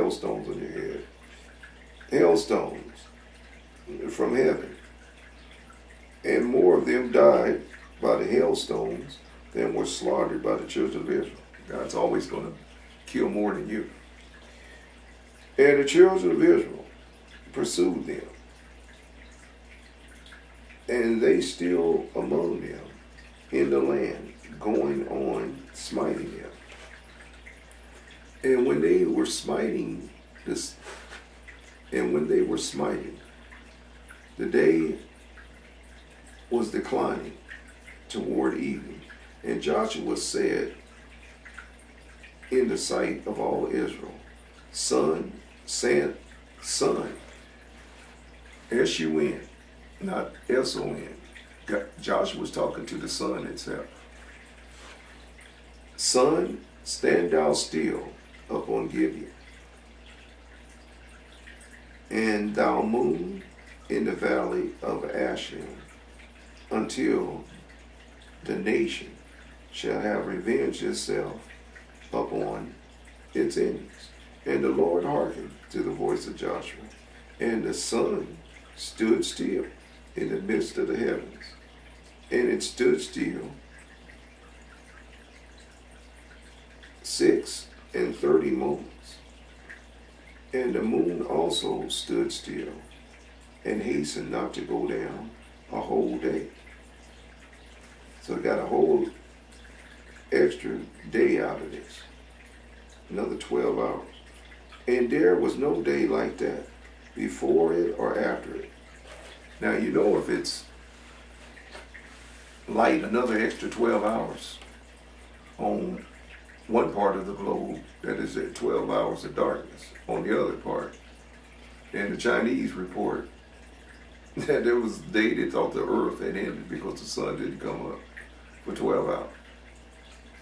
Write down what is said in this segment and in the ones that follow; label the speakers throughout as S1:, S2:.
S1: hailstones on your head. Hailstones from heaven. And more of them died by the hailstones than were slaughtered by the children of Israel. God's always going to kill more than you. And the children of Israel pursued them. And they still among them in the land, going on smiting them. And when they were smiting the day was declining toward evening. And Joshua said in the sight of all Israel, Son, S-U-N, not S-O-N. Joshua was talking to the sun itself. Sun, stand thou still upon Gibeon, and thou moon in the valley of Asher, until the nation shall have revenged itself upon its enemies. And the Lord hearkened to the voice of Joshua, and the sun stood still in the midst of the heavens, and it stood still 36 moons. And the moon also stood still, and hastened not to go down a whole day. So it got a whole extra day out of this. Another 12 hours. And there was no day like that, before it or after it. Now, you know, if it's light, another extra 12 hours on one part of the globe, that is at 12 hours of darkness on the other part. And the Chinese report that there was a day they thought the earth had ended because the sun didn't come up for 12 hours.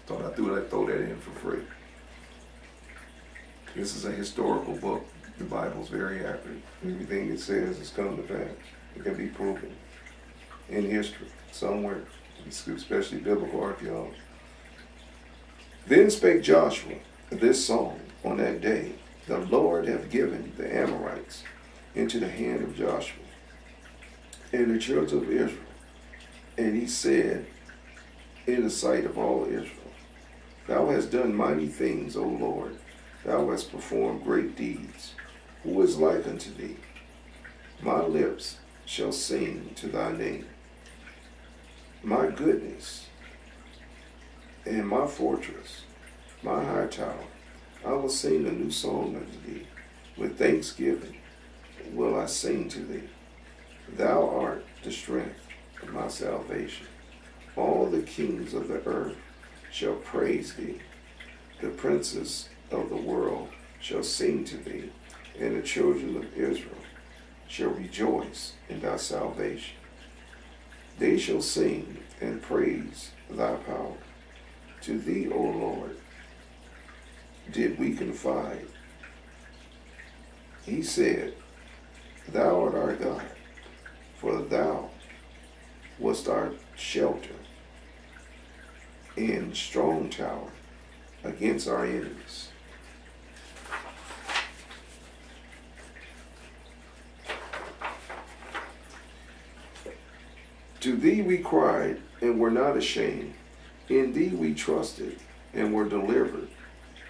S1: Thought I'd throw that in for free. This is a historical book. The Bible's very accurate. Everything it says has come to pass. It can be proven in history somewhere, especially biblical archaeology. Then spake Joshua this song on that day, the Lord hath given the Amorites into the hand of Joshua and the children of Israel. And he said in the sight of all Israel, Thou hast done mighty things, O Lord. Thou hast performed great deeds. Who is like unto thee? My lips shall sing to thy name. My goodness and my fortress, my high tower, I will sing a new song unto thee. With thanksgiving will I sing to thee. Thou art the strength of my salvation. All the kings of the earth shall praise thee. The princes of the world shall sing to thee, and the children of Israel shall rejoice in thy salvation. They shall sing and praise thy power. To thee, O Lord, did we confide. He said, Thou art our God, for thou wast our shelter and strong tower against our enemies. To thee we cried and were not ashamed. In thee we trusted and were delivered.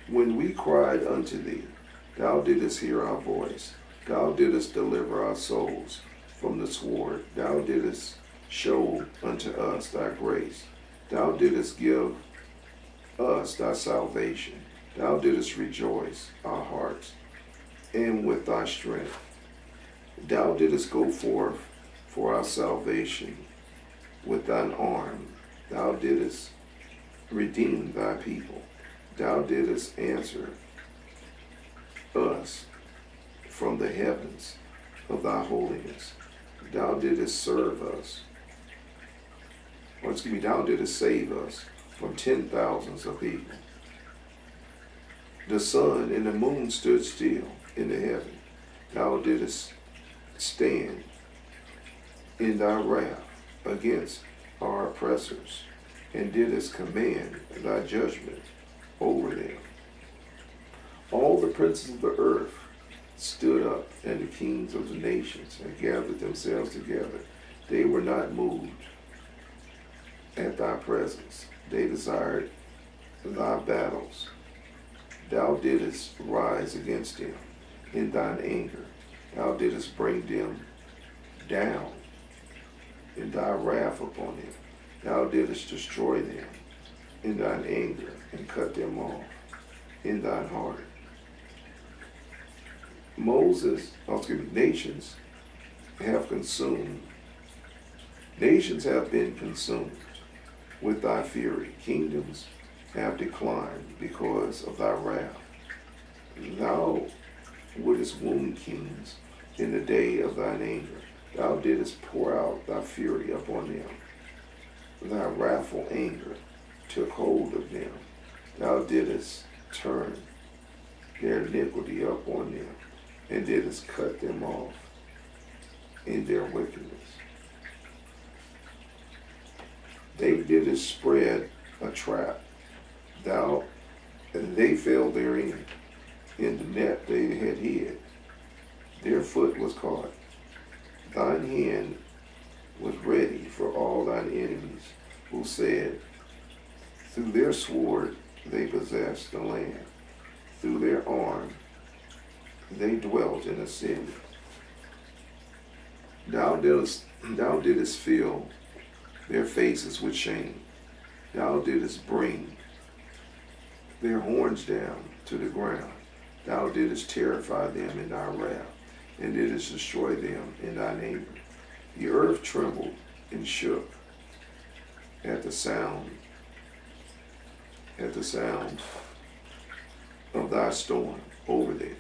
S1: When we cried unto thee, thou didst hear our voice. Thou didst deliver our souls from the sword. Thou didst show unto us thy grace. Thou didst give us thy salvation. Thou didst rejoice our hearts, and with thy strength. Thou didst go forth for our salvation with thine arm. Thou didst redeem thy people. Thou didst answer us from the heavens of thy holiness. Thou didst serve us, thou didst save us from 10,000s of people. The sun and the moon stood still in the heaven. Thou didst stand in thy wrath against our oppressors, and didst command thy judgment over them. All the princes of the earth stood up, and the kings of the nations had gathered themselves together. They were not moved at thy presence. They desired thy battles. Thou didst rise against them in thine anger. Thou didst bring them down in thy wrath upon them. Thou didst destroy them in thine anger and cut them off in thine heart. Nations have been consumed with thy fury. Kingdoms have declined because of thy wrath. Thou wouldest wound kings in the day of thine anger. Thou didst pour out thy fury upon them. Thy wrathful anger took hold of them. Thou didst turn their iniquity upon them, and didst cut them off in their wickedness. They didst spread a trap, and they fell therein. In the net they had hid, their foot was caught. Thine hand was ready for all thine enemies, who said, through their sword they possessed the land. Through their arm they dwelt in a city. Thou didst fill their faces with shame. Thou didst bring their horns down to the ground. Thou didst terrify them in thy wrath, and didst destroy them in thine anger. The earth trembled and shook at the sound of thy storm over them.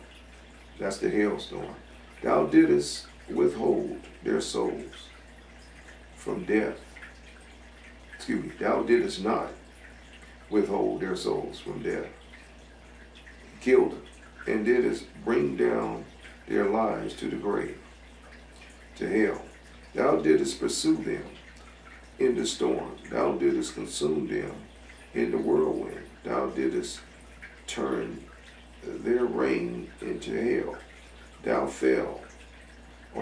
S1: That's the hailstorm. Thou didst withhold their souls from death. Thou didst not withhold their souls from death. Killed them, and didst bring down their lives to the grave, to hell. Thou didst pursue them in the storm. Thou didst consume them in the whirlwind. Thou didst turn their reign into hell.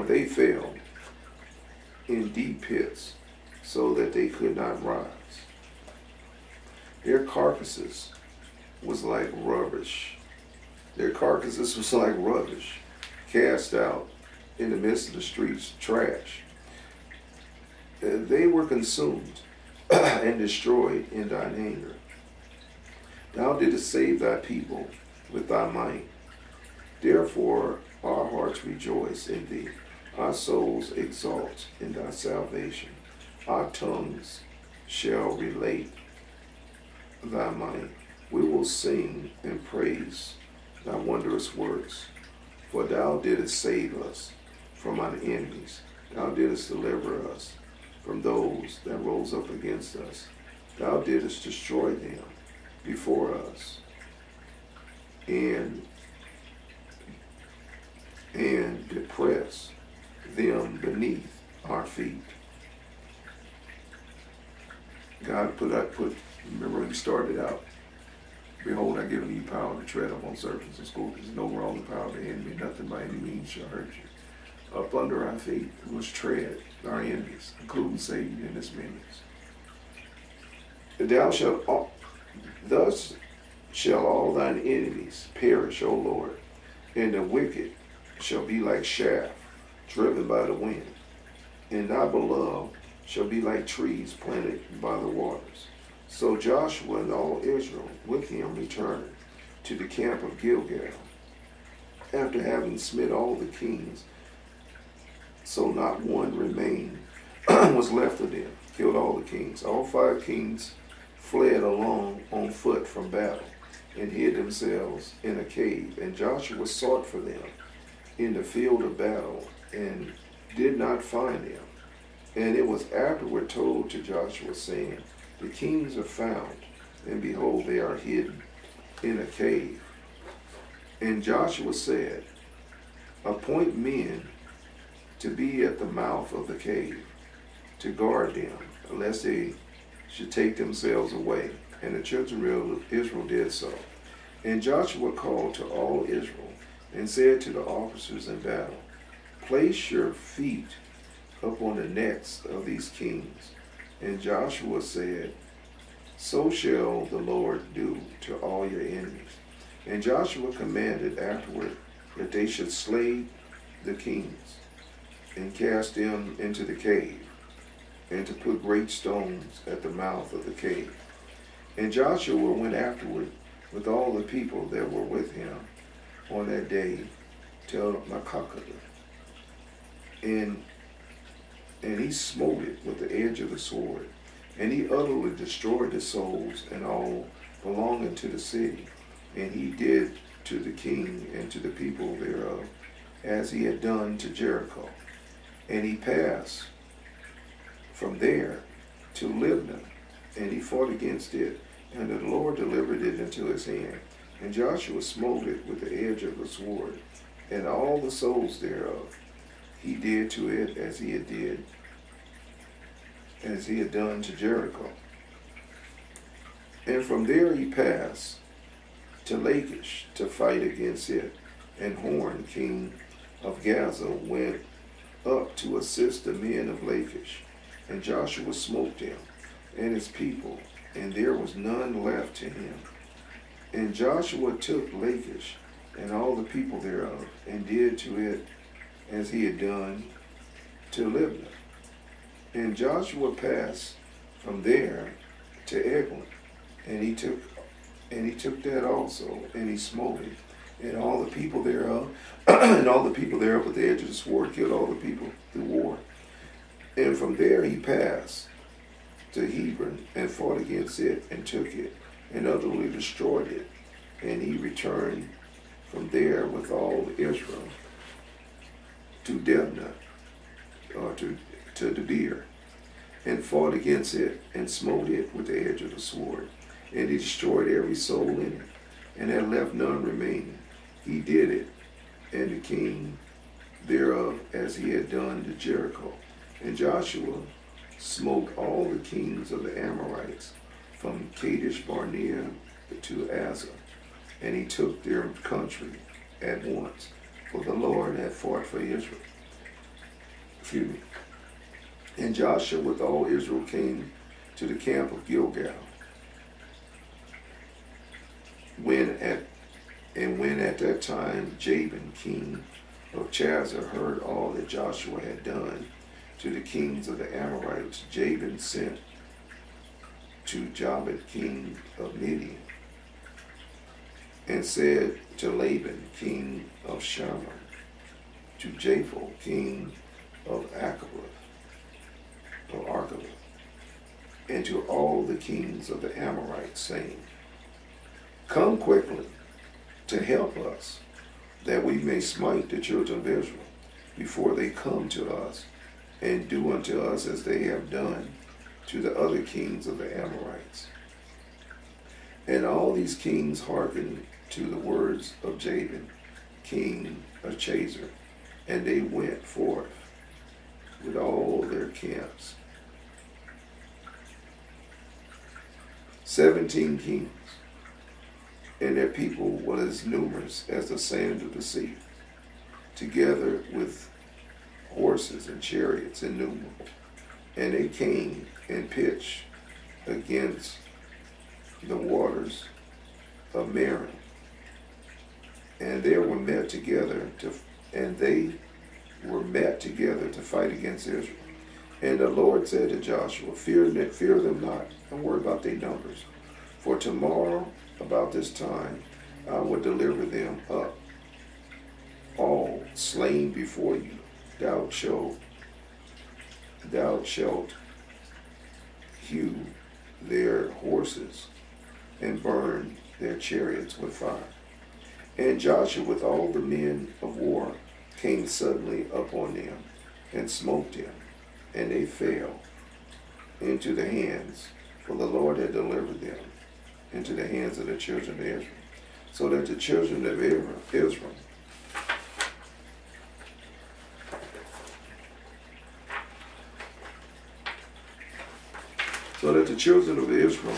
S1: They fell in deep pits, so that they could not rise. Their carcasses was like rubbish. Cast out in the midst of the streets, trash. They were consumed and destroyed in thine anger. Thou didst save thy people with thy might. Therefore our hearts rejoice in thee. Our souls exult in thy salvation. Our tongues shall relate thy might. We will sing and praise thy wondrous works. For thou didst save us from our enemies. Thou didst deliver us from those that rose up against us. Thou didst destroy them before us, and depress them beneath our feet. God remember when he started out, behold, I give you power to tread upon serpents and scorpions, no wrong power of the enemy, nothing by any means shall hurt you. Up under our feet was tread our enemies, including Satan and his minions. Thus shall all thine enemies perish, O Lord, and the wicked shall be like chaff driven by the wind, and thy beloved shall be like trees planted by the waters. So Joshua and all Israel with him returned to the camp of Gilgal, after having smit all the kings, so not one remained was left of them. Killed all the kings. All 5 kings fled along on foot from battle, and hid themselves in a cave. And Joshua sought for them in the field of battle, and did not find them. And it was afterward told to Joshua, saying, the kings are found, and behold, they are hidden in a cave. And Joshua said, appoint men to be at the mouth of the cave, to guard them, lest they should take themselves away. And the children of Israel did so. And Joshua called to all Israel and said to the officers in battle, place your feet upon the necks of these kings. And Joshua said, so shall the Lord do to all your enemies. And Joshua commanded afterward that they should slay the kings and cast them into the cave, and to put great stones at the mouth of the cave. And Joshua went afterward with all the people that were with him on that day to Makakah, and he smote it with the edge of the sword, and he utterly destroyed the souls and all belonging to the city. And he did to the king and to the people thereof as he had done to Jericho. And he passed from there to Libnah, and he fought against it, and the Lord delivered it into his hand. And Joshua smote it with the edge of the sword, and all the souls thereof he did to it as he had done to Jericho. And from there he passed to Lachish to fight against it. And Horn, king of Gaza, went up to assist the men of Lachish. And Joshua smote them and his people, and there was none left to him. And Joshua took Lachish and all the people thereof, and did to it as he had done to Libnah. And Joshua passed from there to Eglon, and he took that also, and he smote it, and all the people thereof, and all the people thereof with the edge of the sword killed all the people through war. And from there he passed to Hebron, and fought against it, and took it, and utterly destroyed it. And he returned from there with all Israel to Debnah, or to Debir, and fought against it, and smote it with the edge of the sword. And he destroyed every soul in it, and had left none remaining. He did it, and the king thereof, as he had done to Jericho. And Joshua smote all the kings of the Amorites from Kadesh Barnea to Azza, and he took their country at once, for the Lord had fought for Israel. And Joshua with all Israel came to the camp of Gilgal. When at that time Jabin, king of Jasher, heard all that Joshua had done to the kings of the Amorites, Jabin sent to Jabin, king of Midian, and said to Laban, king of Shammah, to Japhel, king of Archelath, and to all the kings of the Amorites, saying, come quickly to help us, that we may smite the children of Israel before they come to us, and do unto us as they have done to the other kings of the Amorites. And all these kings hearkened to the words of Jabin, king of Jasher, and they went forth with all their camps. 17 kings, and their people were as numerous as the sand of the sea, together with horses and chariots innumerable. And they came and pitched against the waters of Merom, and they were met together to fight against Israel. And the Lord said to Joshua, fear them not, don't worry about their numbers, for tomorrow about this time I will deliver them up, all slain before you. Thou shalt hew their horses and burn their chariots with fire. And Joshua with all the men of war came suddenly upon them, and smote them, and they fell into the hands, for the Lord had delivered them into the hands of the children of Israel. So that the children of Israel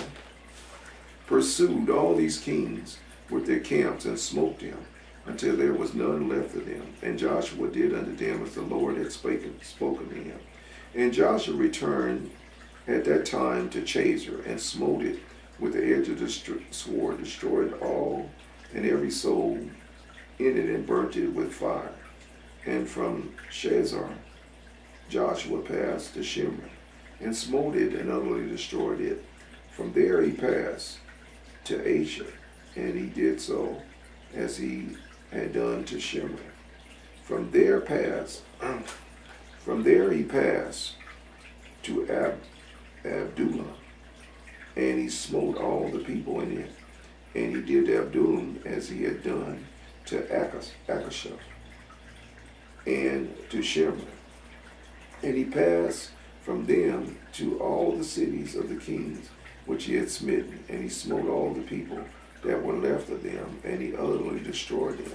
S1: pursued all these kings with their camps, and smote them, until there was none left of them. And Joshua did unto them as the Lord had spoken to him. And Joshua returned at that time to Jasher, and smote it with the edge of the sword, destroyed all and every soul in it, and burnt it with fire. And from Shazar Joshua passed to Shimron, and smote it, and utterly destroyed it. From there he passed to Asher, and he did so as he had done to Shimron. From there he passed to Abdullah, and he smote all the people in it. And he did to Abdullam as he had done to Akashah and to Shimron. And he passed from them to all the cities of the kings which he had smitten, and he smote all the people that were left of them, and he utterly destroyed them.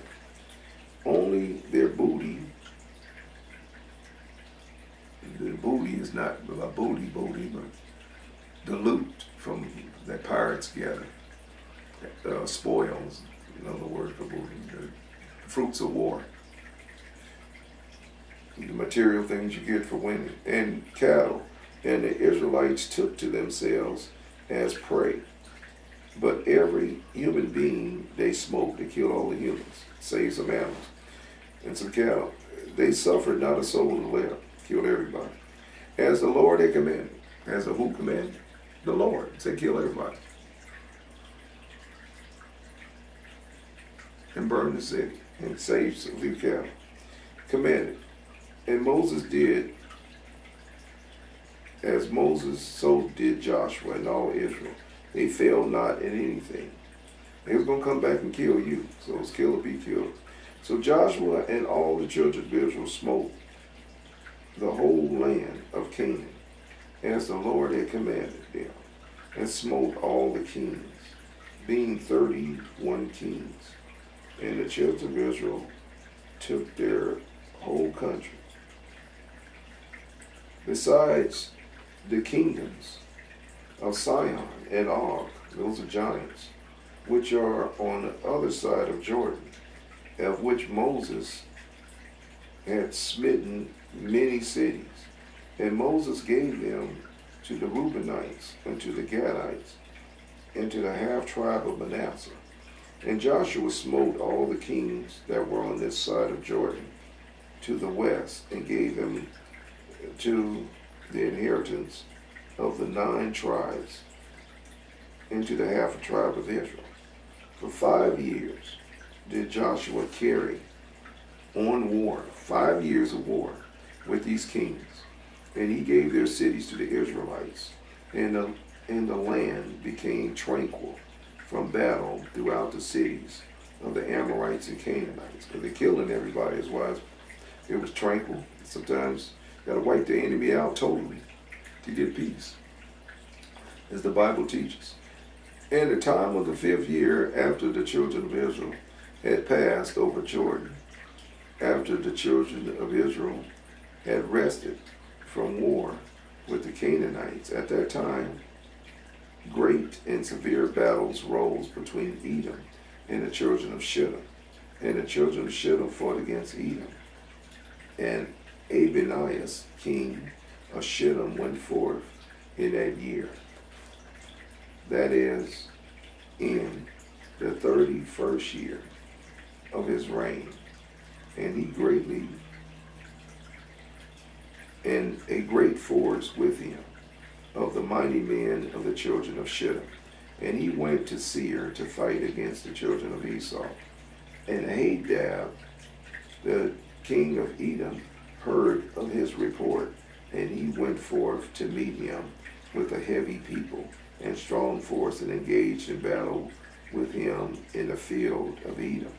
S1: Only their booty, the booty is not a booty, but the loot from that pirates gather, spoils, another word for booty, the fruits of war, the material things you get for winning, and cattle. And the Israelites took to themselves as prey. But every human being they smote, they killed all the humans, save some animals and some cattle. They suffered not a soul to live, killed everybody. As the Lord had commanded. As the who commanded? The Lord said kill everybody. And burn the city, and save some few cattle. Commanded. And Moses did as Moses, so did Joshua and all Israel. They failed not in anything. They was going to come back and kill you. So it's kill or be killed. So Joshua and all the children of Israel smote the whole land of Canaan, as the Lord had commanded them, and smote all the kings, being 31 kings. And the children of Israel took their whole country. Besides the kingdoms of Sihon and Og, those are giants, which are on the other side of Jordan, of which Moses had smitten many cities. And Moses gave them to the Reubenites, and to the Gadites, and to the half tribe of Manasseh. And Joshua smote all the kings that were on this side of Jordan to the west, and gave them to the inheritance of the 9 tribes, and to the half a tribe of Israel. For 5 years did Joshua carry on war, 5 years of war with these kings. And he gave their cities to the Israelites, and the land became tranquil from battle throughout the cities of the Amorites and Canaanites. Because they're killing everybody as well. It was tranquil. Sometimes you got to wipe the enemy out totally to get peace, as the Bible teaches. And the time of the 5th year after the children of Israel had passed over Jordan, after the children of Israel had rested from war with the Canaanites, at that time great and severe battles rose between Edom and the children of Shittim. And the children of Shittim fought against Edom. And Abanias, king of Shittim, went forth in that year. That is, in the 31st year of his reign. And a great force with him of the mighty men of the children of Shittim. And he went to Seir to fight against the children of Esau. And Hadad, the king of Edom, heard of his report, and he went forth to meet him with a heavy people and strong force, and engaged in battle with him in the field of Edom.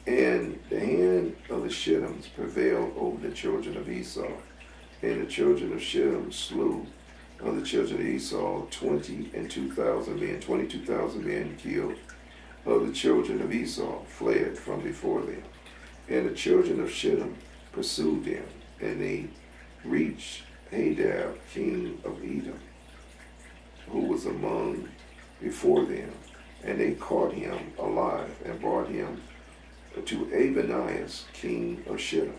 S1: And the hand of the Shittims prevailed over the children of Esau. And the children of Shittim slew of the children of Esau 22,000 men, 22,000 men killed. Of the children of Esau fled from before them. And the children of Shittim pursued them, and they reached Hadad, king of Edom, who was among before them, And they caught him alive and brought him to Abanias, king of Shittim.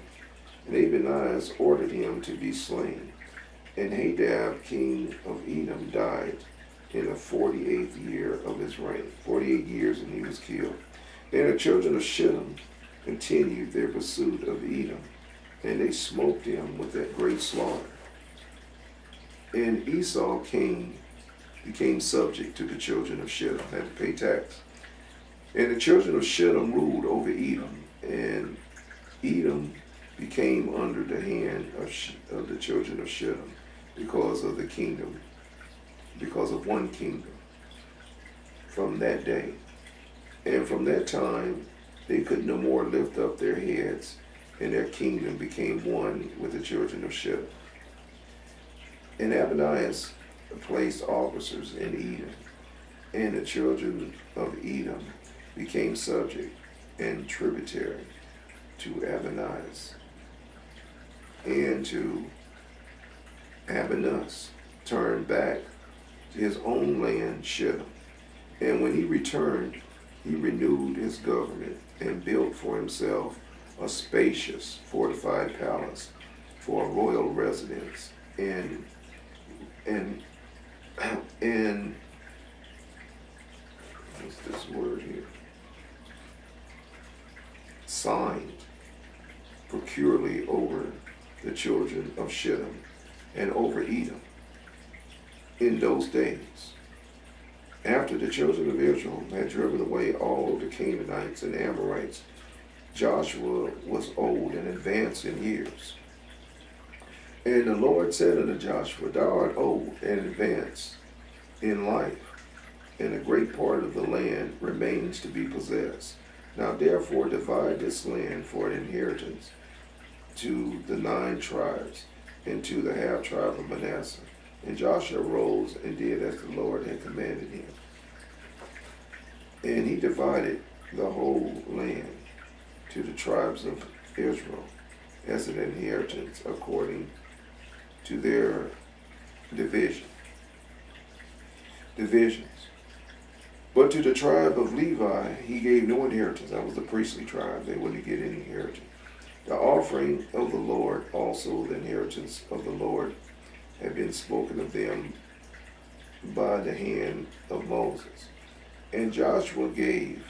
S1: And Abanias ordered him to be slain. And Hadad, king of Edom, died in the 48th year of his reign. 48 years, and he was killed. And the children of Shittim continued their pursuit of Edom, and they smote them with that great slaughter. And Esau became subject to the children of Shittim, had to pay tax. And the children of Shittim ruled over Edom, and Edom became under the hand of the children of Shittim because of the kingdom, because of one kingdom from that day. And from that time, they could no more lift up their heads, and their kingdom became one with the children of Shittim. And Abanias placed officers in Edom, and the children of Edom became subject and tributary to Abanias. And to Abanias turned back to his own land, Shittim. And when he returned, he renewed his government and built for himself a spacious fortified palace for a royal residence, and what's this word here? Signed procurely over the children of Shittim and over Edom in those days. After the children of Israel had driven away all of the Canaanites and Amorites, Joshua was old and advanced in years. And the Lord said unto Joshua, Thou art old and advanced in life, and a great part of the land remains to be possessed. Now therefore divide this land for an inheritance to the 9 tribes, and to the half tribe of Manasseh. And Joshua arose and did as the Lord had commanded him. And he divided the whole land to the tribes of Israel as an inheritance according to their divisions. But to the tribe of Levi he gave no inheritance. That was the priestly tribe. They wouldn't get any inheritance. The offering of the Lord, also the inheritance of the Lord, had been spoken of them by the hand of Moses. And Joshua gave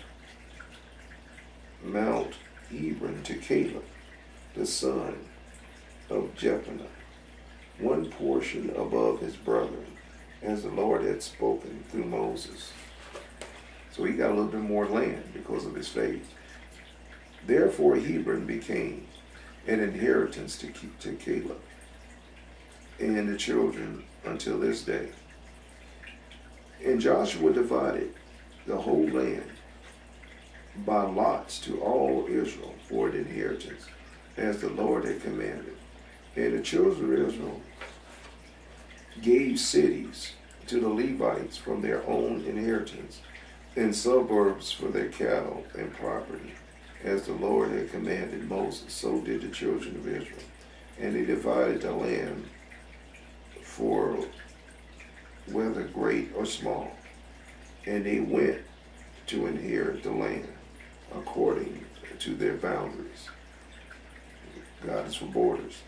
S1: Mount Hebron to Caleb, the son of Jephunneh, one portion above his brethren, as the Lord had spoken through Moses. So he got a little bit more land because of his faith. Therefore Hebron became an inheritance to Caleb and the children until this day. And Joshua divided the whole land by lots to all Israel for an inheritance, as the Lord had commanded. And the children of Israel gave cities to the Levites from their own inheritance, and suburbs for their cattle and property, as the Lord had commanded Moses. So did the children of Israel. And they divided the land for whether great or small. And they went to inherit the land according to their boundaries. God is for borders.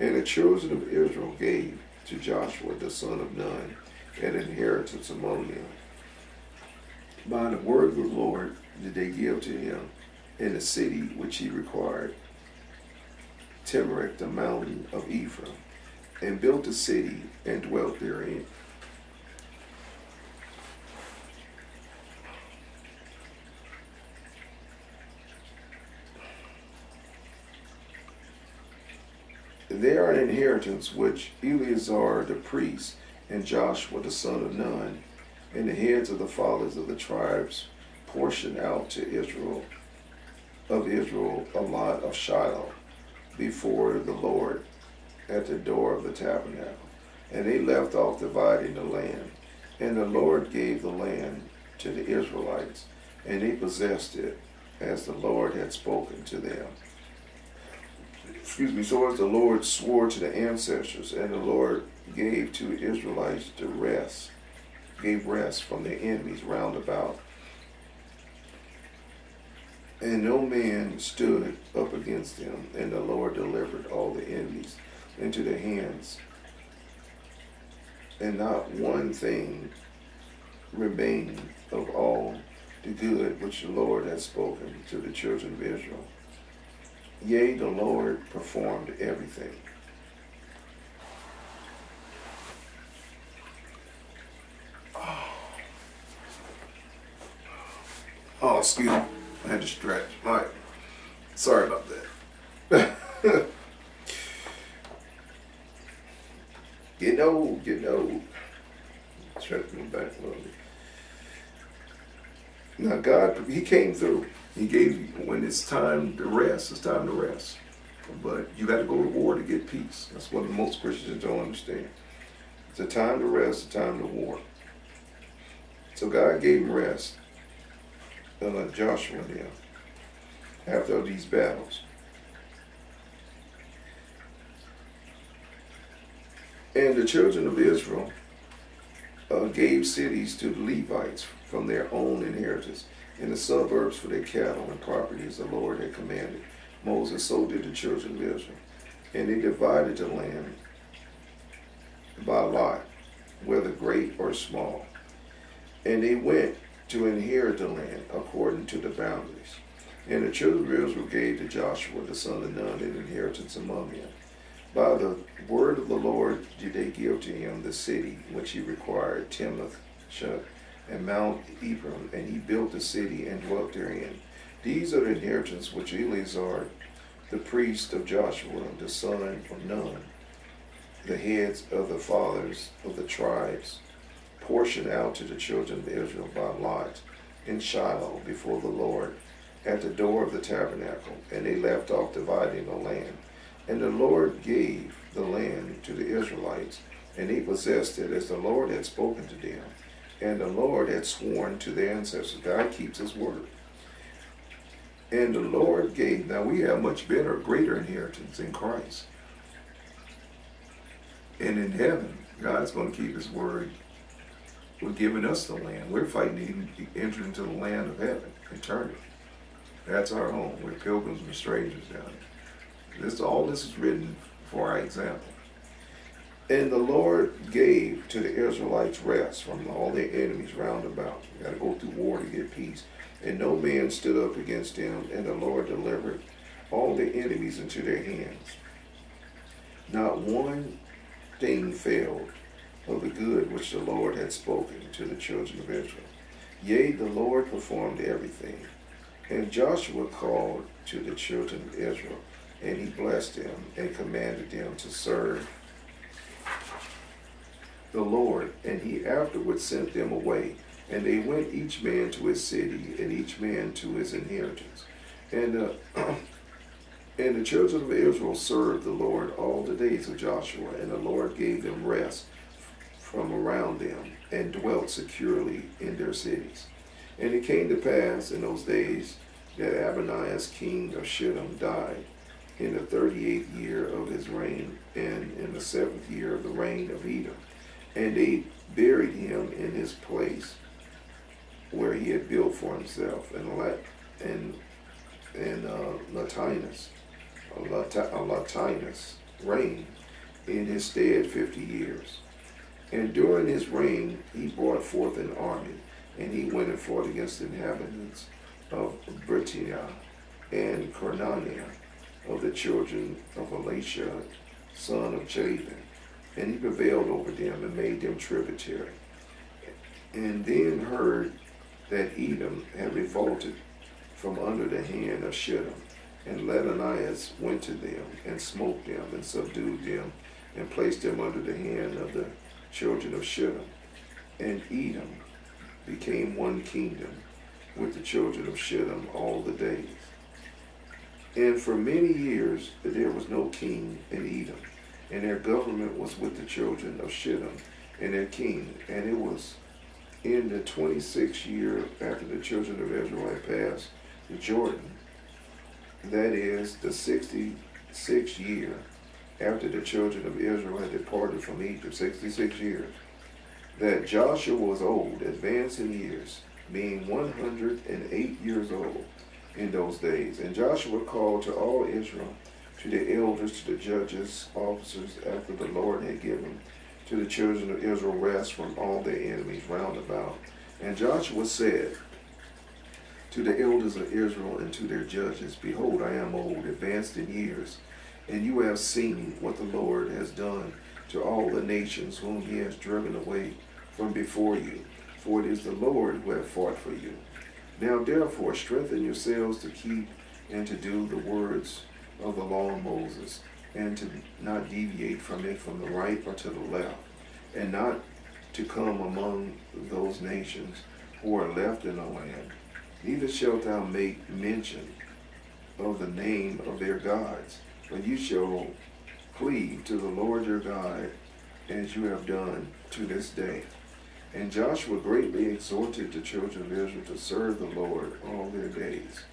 S1: And the children of Israel gave to Joshua the son of Nun an inheritance among them. By the word of the Lord did they give to him in the city which he required, Timereth, the mountain of Ephraim, and built a city and dwelt therein. They are an inheritance which Eleazar the priest and Joshua the son of Nun and the heads of the fathers of the tribes portioned out to Israel a lot of Shiloh before the Lord at the door of the tabernacle. And they left off dividing the land. And the Lord gave the land to the Israelites, and they possessed it as the Lord had spoken to them. So as the Lord swore to the ancestors, and the Lord gave to Israelites gave rest from their enemies round about, And no man stood up against them, and the Lord delivered all the enemies into their hands, and not one thing remained of all the good which the Lord had spoken to the children of Israel. Yea, the Lord performed everything. Oh, excuse me. I had to stretch. All right. Sorry about that. Getting old. Stretch me back a little bit. Now God, He came through. He gave you, when it's time to rest, it's time to rest. But you got to go to war to get peace. That's what most Christians don't understand. It's a time to rest, a time to war. So God gave him rest. Joshua there, after these battles. And the children of Israel gave cities to the Levites from their own inheritance, and the suburbs for their cattle and property, as the Lord had commanded Moses. So did the children of Israel. And they divided the land by lot, whether great or small. And they went to inherit the land according to the boundaries. And the children of Israel gave to Joshua the son of Nun an inheritance among them. By the word of the Lord did they give to him the city which he required, Timnath and Mount Ephraim, and he built the city and dwelt therein. These are the inheritance which Eleazar, the priest of Joshua, the son of Nun, the heads of the fathers of the tribes, portioned out to the children of Israel by lot in Shiloh before the Lord at the door of the tabernacle. And they left off dividing the land. And the Lord gave the land to the Israelites, and they possessed it as the Lord had spoken to them. And the Lord had sworn to their ancestors. God keeps his word. And the Lord gave, now we have much better, greater inheritance in Christ. And in heaven, God's going to keep his word. We're giving us the land. We're fighting to enter into the land of heaven, eternity. That's our home. We're pilgrims and strangers down here. All this is written for our example. And the Lord gave to the Israelites rest from all their enemies round about. You got to go through war to get peace. And no man stood up against them, and the Lord delivered all their enemies into their hands. Not one thing failed of the good which the Lord had spoken to the children of Israel. Yea, the Lord performed everything. And Joshua called to the children of Israel, and he blessed them and commanded them to serve the Lord. And he afterward sent them away, and they went each man to his city, and each man to his inheritance. And the children of Israel served the Lord all the days of Joshua, and the Lord gave them rest from around them, and dwelt securely in their cities. And it came to pass in those days that Abanias, king of Shittim, died in the 38th year of his reign, and in the 7th year of the reign of Edom. And they buried him in his place where he had built for himself, and Latinus reigned in his stead 50 years. And during his reign he brought forth an army, and he went and fought against the inhabitants of Britannia and Cornania, of the children of Elisha, son of Jabin. And he prevailed over them and made them tributary. And then heard that Edom had revolted from under the hand of Shittim. And Ladanias went to them and smote them and subdued them and placed them under the hand of the children of Shittim. And Edom became one kingdom with the children of Shittim all the days. And for many years there was no king in Edom, and their government was with the children of Shittim and their king. And it was in the 26th year after the children of Israel had passed the Jordan, that is, the 66th year after the children of Israel had departed from Egypt, 66 years, that Joshua was old, advanced in years, being 108 years old. in those days. And Joshua called to all Israel, to the elders, to the judges, officers, after the Lord had given to the children of Israel rest from all their enemies round about. And Joshua said to the elders of Israel and to their judges, Behold, I am old, advanced in years, and you have seen what the Lord has done to all the nations whom he has driven away from before you. For it is the Lord who hath fought for you. Now therefore strengthen yourselves to keep and to do the words of the law of Moses, and to not deviate from it from the right or to the left, and not to come among those nations who are left in the land. Neither shalt thou make mention of the name of their gods, but you shall cleave to the Lord your God, as you have done to this day. And Joshua greatly exhorted the children of Israel to serve the Lord all their days.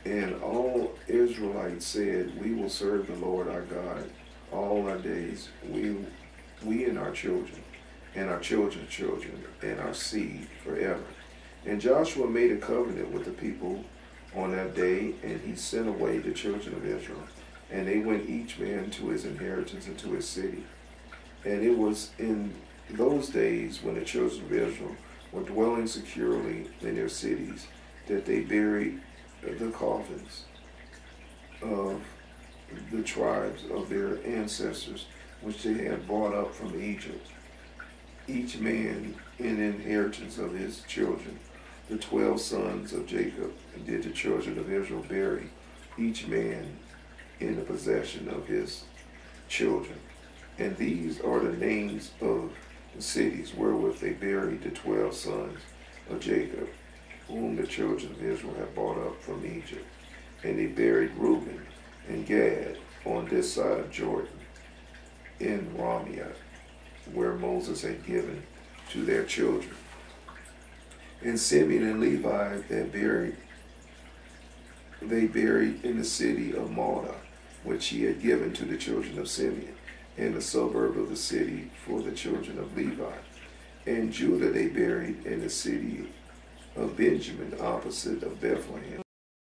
S1: And all Israelites said, We will serve the Lord our God all our days, we and our children, and our children's children, and our seed forever. And Joshua made a covenant with the people on that day, and he sent away the children of Israel. And they went each man to his inheritance and to his city. And it was in those days when the children of Israel were dwelling securely in their cities that they buried the coffins of the tribes of their ancestors, which they had brought up from Egypt, each man in inheritance of his children. The 12 sons of Jacob did the children of Israel bury, each man in the possession of his children. And these are the names of the cities wherewith they buried the 12 sons of Jacob, whom the children of Israel had brought up from Egypt. And they buried Reuben and Gad on this side of Jordan, in Ramiah, where Moses had given to their children. And Simeon and Levi they buried in the city of Malta, which he had given to the children of Simeon, in the suburb of the city for the children of Levi. And Judah they buried in the city of Benjamin, opposite of Bethlehem.